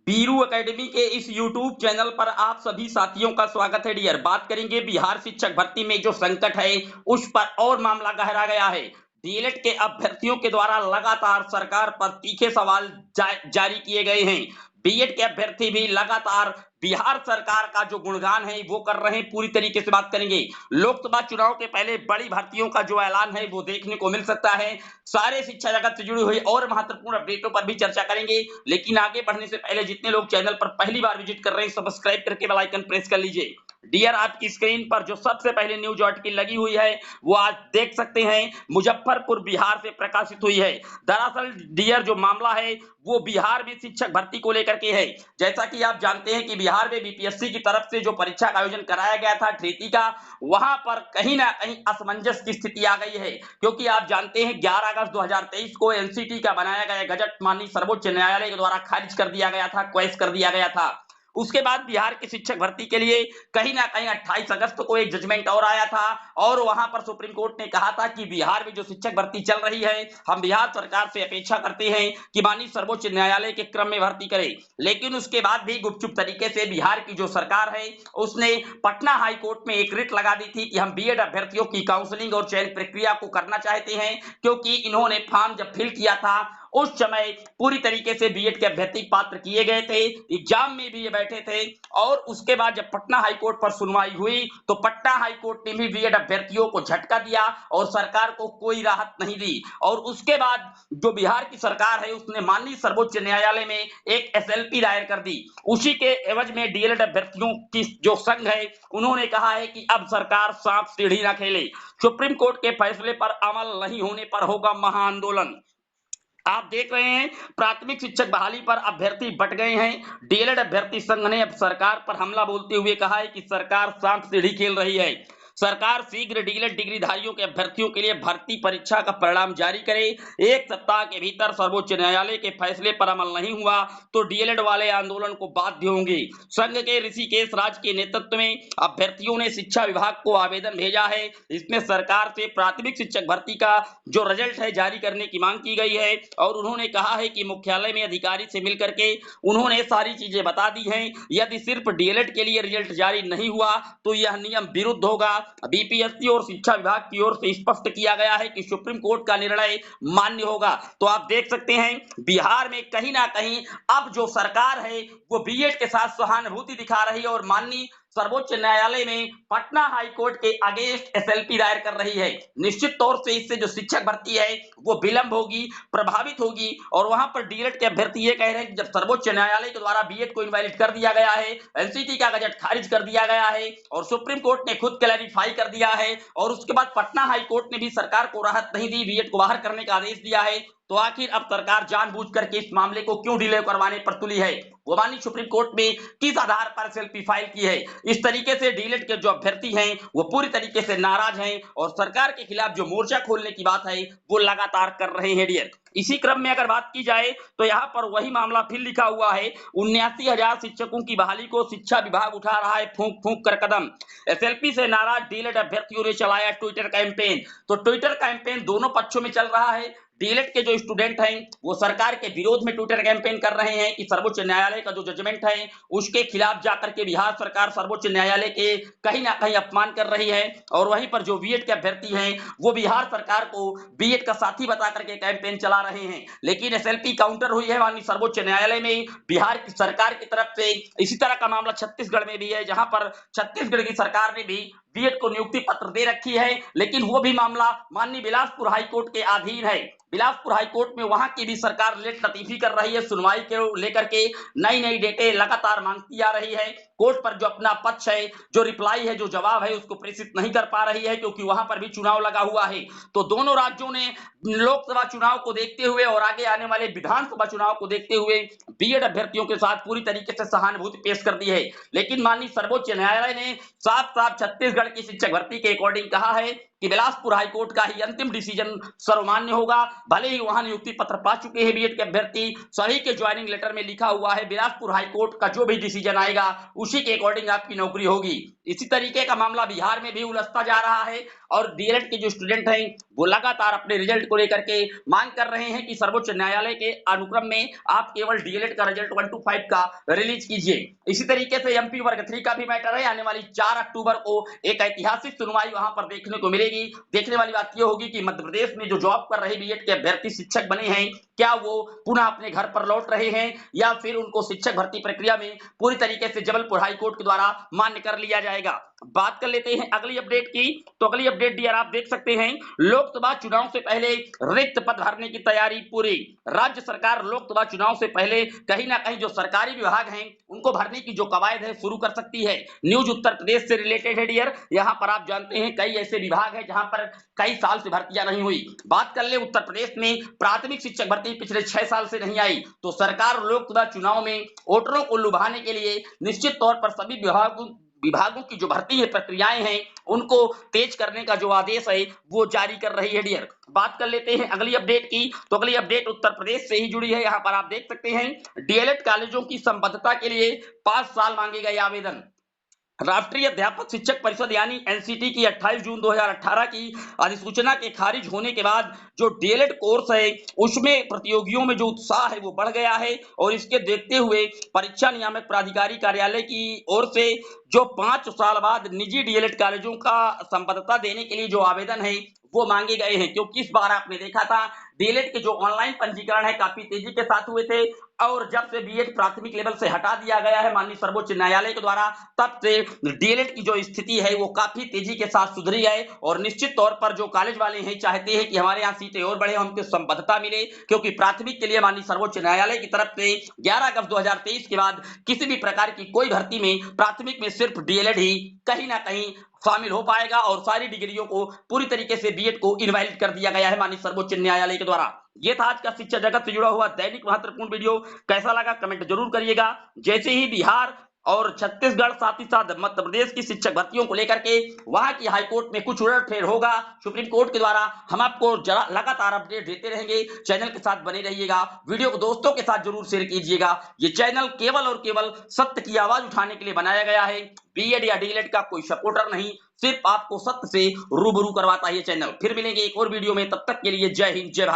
Biru academy के इस YouTube channel पर आप सभी साथियों का स्वागत है डियर। बात करेंगे बिहार शिक्षक भर्ती में जो संकट है उस पर और मामला गहरा गया है। डीएलएड के अभ्यर्थियों के द्वारा लगातार सरकार पर तीखे सवाल जारी किए गए हैं। बीएड के अभ्यर्थी भी लगातार बिहार सरकार का जो गुणगान है वो कर रहे हैं। पूरी तरीके से बात करेंगे। लोकसभा चुनाव के पहले बड़ी भर्तियों का जो ऐलान है वो देखने को मिल सकता है। सारे शिक्षा जगत से जुड़ी हुई और महत्वपूर्ण अपडेटों पर भी चर्चा करेंगे। लेकिन आगे बढ़ने से पहले जितने लोग चैनल पर पहली बार विजिट कर रहे हैं सब्सक्राइब करके बेल आइकन प्रेस कर लीजिए। डियर, आपकी स्क्रीन पर जो सबसे पहले न्यूज आर्टिकल लगी हुई है वो आज देख सकते हैं, मुजफ्फरपुर बिहार से प्रकाशित हुई है। दरअसल डियर जो मामला है वो बिहार में शिक्षक भर्ती को लेकर के है। जैसा कि आप जानते हैं कि बिहार में बीपीएससी की तरफ से जो परीक्षा का आयोजन कराया गया था ट्रेटी का, वहां पर कहीं ना कहीं असमंजस की स्थिति आ गई है। क्योंकि आप जानते हैं 11 अगस्त 2023 को एनसीटी का बनाया गया गजट माननीय सर्वोच्च न्यायालय के द्वारा खारिज कर दिया गया था, क्वैश कर दिया गया था। उसके बाद बिहार की शिक्षक भर्ती के लिए कहीं ना कहीं 28 अगस्त को एक जजमेंट और आया था और वहां पर सुप्रीम कोर्ट ने कहा था कि बिहार में जो शिक्षक भर्ती चल रही है, हम बिहार सरकार से अपेक्षा करते हैं कि माननीय सर्वोच्च न्यायालय के क्रम में भर्ती करे। लेकिन उसके बाद भी गुपचुप तरीके से बिहार की जो सरकार है उसने पटना हाई कोर्ट में एक रिट लगा दी थी कि हम बीएड अभ्यर्थियों की काउंसलिंग और चयन प्रक्रिया को करना चाहते हैं, क्योंकि इन्होंने फॉर्म जब फिल किया था उस समय पूरी तरीके से बीएड के अभ्यर्थी पात्र किए गए थे, एग्जाम में भी ये बैठे थे। और उसके बाद जब पटना हाई कोर्ट पर सुनवाई हुई तो पटना हाई कोर्ट ने भी बीएड अभ्यर्थियों को झटका दिया और सरकार को कोई राहत नहीं दी। और उसके बाद जो बिहार की सरकार है उसने माननीय सर्वोच्च न्यायालय में एक एसएलपी दायर कर दी। उसी के एवज में डीएलएड अभ्यर्थियों की जो संघ है उन्होंने कहा है कि अब सरकार सांप सीढ़ी न खेले, सुप्रीम कोर्ट के फैसले पर अमल नहीं होने पर होगा महाआंदोलन। आप देख रहे हैं प्राथमिक शिक्षक बहाली पर अभ्यर्थी बट गए हैं। डीएलएड अभ्यर्थी संघ ने अब सरकार पर हमला बोलते हुए कहा है कि सरकार सांप सीढ़ी खेल रही है। सरकार शीघ्र डीएलएड डिग्रीधारियों के अभ्यर्थियों के लिए भर्ती परीक्षा का परिणाम जारी करे। एक सप्ताह के भीतर सर्वोच्च न्यायालय के फैसले पर अमल नहीं हुआ तो डीएलएड वाले आंदोलन को बाध्य होंगे। संघ के ऋषिकेश राज के नेतृत्व में अभ्यर्थियों ने शिक्षा विभाग को आवेदन भेजा है। इसमें सरकार से प्राथमिक शिक्षक भर्ती का जो रिजल्ट है जारी करने की मांग की गई है और उन्होंने कहा है कि मुख्यालय में अधिकारी से मिलकर के उन्होंने सारी चीजें बता दी हैं। यदि सिर्फ डीएलएड के लिए रिजल्ट जारी नहीं हुआ तो यह नियम विरुद्ध होगा। बीपीएससी और शिक्षा विभाग की ओर से स्पष्ट किया गया है कि सुप्रीम कोर्ट का निर्णय मान्य होगा। तो आप देख सकते हैं बिहार में कहीं ना कहीं अब जो सरकार है वो बीएड के साथ सहानुभूति दिखा रही है और माननीय सर्वोच्च न्यायालय में पटना हाई कोर्ट के अगेंस्ट एसएलपी दायर कर रही है। निश्चित तौर से इससे जो शिक्षक भर्ती है वो विलंब होगी, प्रभावित होगी। और वहां पर डीएलएड के अभ्यर्थी ये कह रहे हैं कि जब सर्वोच्च न्यायालय के द्वारा बीएड को इनवैलिड कर दिया गया है, एनसीटी का गजट खारिज कर दिया गया है और सुप्रीम कोर्ट ने खुद क्लैरिफाई कर दिया है और उसके बाद पटना हाई कोर्ट ने भी सरकार को राहत नहीं दी, बीएड को बाहर करने का आदेश दिया है, तो आखिर अब सरकार जानबूझ करके इस मामले को क्यों डिले करवाने पर तुली है? वो माननीय सुप्रीम कोर्ट में किस आधार पर एसएलपी फाइल की है? इस तरीके से डीएलएड के जो अभ्यर्थी हैं वो पूरी तरीके से नाराज हैं और सरकार के खिलाफ जो मोर्चा खोलने की बात है वो लगातार कर रहे हैं डियर। इसी क्रम में अगर बात की जाए तो यहाँ पर वही मामला फिर लिखा हुआ है, 79,000 शिक्षकों की बहाली को शिक्षा विभाग उठा रहा है फूंक फूंक कर कदम। एसएलपी से नाराज डीएलएड अभ्यर्थियों ने चलाया ट्विटर कैंपेन। तो ट्विटर कैंपेन दोनों पक्षों में चल रहा है। डीएलएड के जो स्टूडेंट हैं वो सरकार के विरोध में ट्विटर कैंपेन कर रहे हैं कि सर्वोच्च न्यायालय का जो जजमेंट है उसके खिलाफ जाकर के बिहार सरकार सर्वोच्च न्यायालय के कहीं ना कहीं अपमान कर रही है। और वहीं पर जो बीएड के अभ्यर्थी हैं वो बिहार सरकार को बीएड का साथी बता करके कैंपेन चला रहे हैं। लेकिन एसएलपी काउंटर हुई है माननीय सर्वोच्च न्यायालय में बिहार की सरकार की तरफ से। इसी तरह का मामला छत्तीसगढ़ में भी है, जहां पर छत्तीसगढ़ की सरकार ने भी बीएड को नियुक्ति पत्र दे रखी है, लेकिन वो भी मामला माननीय बिलासपुर हाईकोर्ट के अधीन है। बिलासपुर हाईकोर्ट में वहां की भी सरकार लेट लतीफी कर रही है, सुनवाई को लेकर के नई नई डेटें लगातार मांगती आ रही है। कोर्ट पर जो अपना पक्ष है, जो रिप्लाई है, जो जवाब है उसको प्रेषित नहीं कर पा रही है, क्योंकि वहां पर भी चुनाव लगा हुआ है। तो दोनों राज्यों ने लोकसभा चुनाव को देखते हुए और आगे आने वाले विधानसभा चुनाव को देखते हुए बीएड अभ्यर्थियों के साथ पूरी तरीके से सहानुभूति पेश कर दी है। लेकिन माननीय सर्वोच्च न्यायालय ने साफ साफ छत्तीसगढ़ की शिक्षक भर्ती के अकॉर्डिंग कहा है कि बिलासपुर हाईकोर्ट का ही अंतिम डिसीजन सर्वमान्य होगा। भले ही वहां नियुक्ति पत्र पा चुके हैं बीएड के अभ्यर्थी, सभी के ज्वाइनिंग लेटर में लिखा हुआ है बिलासपुर हाईकोर्ट का जो भी डिसीजन आएगा उसी के अकॉर्डिंग आपकी नौकरी होगी। इसी तरीके का मामला बिहार में भी उलझता जा रहा है और डीएलएड के जो स्टूडेंट हैं वो लगातार अपने रिजल्ट को लेकर के मांग कर रहे हैं कि सर्वोच्च न्यायालय के अनुक्रम में आप केवल डीएलएड का रिजल्ट 1 to 5 का रिलीज कीजिए। इसी तरीके से एमपी वर्ग 3 का भी मैटर है। आने वाली 4 अक्टूबर को एक ऐतिहासिक सुनवाई वहां पर देखने को मिलेगी। देखने वाली बात यह होगी कि मध्य प्रदेश में जो जॉब कर रहे बीएड के अभ्यर्थी शिक्षक बने हैं, क्या वो पुनः अपने घर पर लौट रहे हैं या फिर उनको शिक्षक भर्ती प्रक्रिया में पूरी तरीके से जबलपुर हाईकोर्ट के द्वारा मान्य कर लिया जाएगा। बात कर लेते हैं अगली अपडेट की। तो अगली अपडेट डियर आप देख सकते हैं, लोकसभा चुनाव से पहले रिक्त पद भरने की तैयारी पूरी। राज्य सरकार लोकसभा चुनाव से पहले कहीं ना कहीं जो सरकारी विभाग हैं उनको भरने की जो कवायद है शुरू कर सकती है। न्यूज उत्तर प्रदेश से रिलेटेड है डियर। यहां पर आप जानते हैं कई ऐसे विभाग हैं जहां पर कई साल से भर्तियां नहीं हुई। बात कर ले उत्तर प्रदेश में प्राथमिक शिक्षक भर्ती पिछले 6 साल से नहीं आई, तो सरकार लोकसभा चुनाव में वोटरों को लुभाने के लिए निश्चित तौर पर सभी विभागों की जो भर्ती है प्रक्रियाएं हैं उनको तेज करने का जो आदेश है वो जारी कर रही है डियर। बात कर लेते हैं अगली अपडेट की। तो अगली अपडेट उत्तर प्रदेश से ही जुड़ी है। यहां पर आप देख सकते हैं डीएलएड कॉलेजों की संबद्धता के लिए 5 साल मांगे गए आवेदन। राष्ट्रीय अध्यापक शिक्षक परिषद यानी एनसीटी की 28 जून 2018 की अधिसूचना के खारिज होने के बाद जो डीएलएड कोर्स है उसमें प्रतियोगियों में जो उत्साह है वो बढ़ गया है और इसके देखते हुए परीक्षा नियामक प्राधिकारी कार्यालय की ओर से जो 5 साल बाद निजी डीएलएड कॉलेजों का संबद्धता देने के लिए जो आवेदन है वो मांगे गए हैं, क्योंकि इस बार आपने देखा था डीएलएड के जो ऑनलाइन पंजीकरण है काफी तेजी के साथ हुए थे और जब से बीएड प्राथमिक लेवल से हटा दिया गया है माननीय सर्वोच्च न्यायालय के द्वारा, तब से डीएलएड की जो स्थिति है वो काफी तेजी के साथ सुधरी है और निश्चित तौर पर जो कॉलेज वाले हैं चाहते हैं कि हमारे यहाँ सीटें और बढ़े, हमको संबद्धता मिले, क्योंकि प्राथमिक के लिए माननीय सर्वोच्च न्यायालय की तरफ से 11 अगस्त 2023 के बाद किसी भी प्रकार की कोई भर्ती में प्राथमिक में सिर्फ डीएलएड ही कहीं ना कहीं शामिल हो पाएगा और सारी डिग्रियों को पूरी तरीके से बीएड को इनवैलिड कर दिया गया है माननीय सर्वोच्च न्यायालय के द्वारा। ये था आज का शिक्षा जगत से जुड़ा हुआ दैनिक महत्वपूर्ण वीडियो। कैसा लगा कमेंट जरूर करिएगा। जैसे ही बिहार और छत्तीसगढ़ साथ ही साथ मध्य प्रदेश की शिक्षक भर्तियों को लेकर के वहां की हाईकोर्ट में कुछ उलटफेर होगा सुप्रीम कोर्ट के द्वारा, हम आपको लगातार अपडेट देते रहेंगे। चैनल के साथ बने रहिएगा, वीडियो को दोस्तों के साथ जरूर शेयर कीजिएगा। ये चैनल केवल और केवल सत्य की आवाज उठाने के लिए बनाया गया है। बीएड या डीएलएड का कोई सपोर्टर नहीं, सिर्फ आपको सत्य से रूबरू करवाता है ये चैनल। फिर मिलेंगे एक और वीडियो में, तब तक के लिए जय हिंद जय भारत।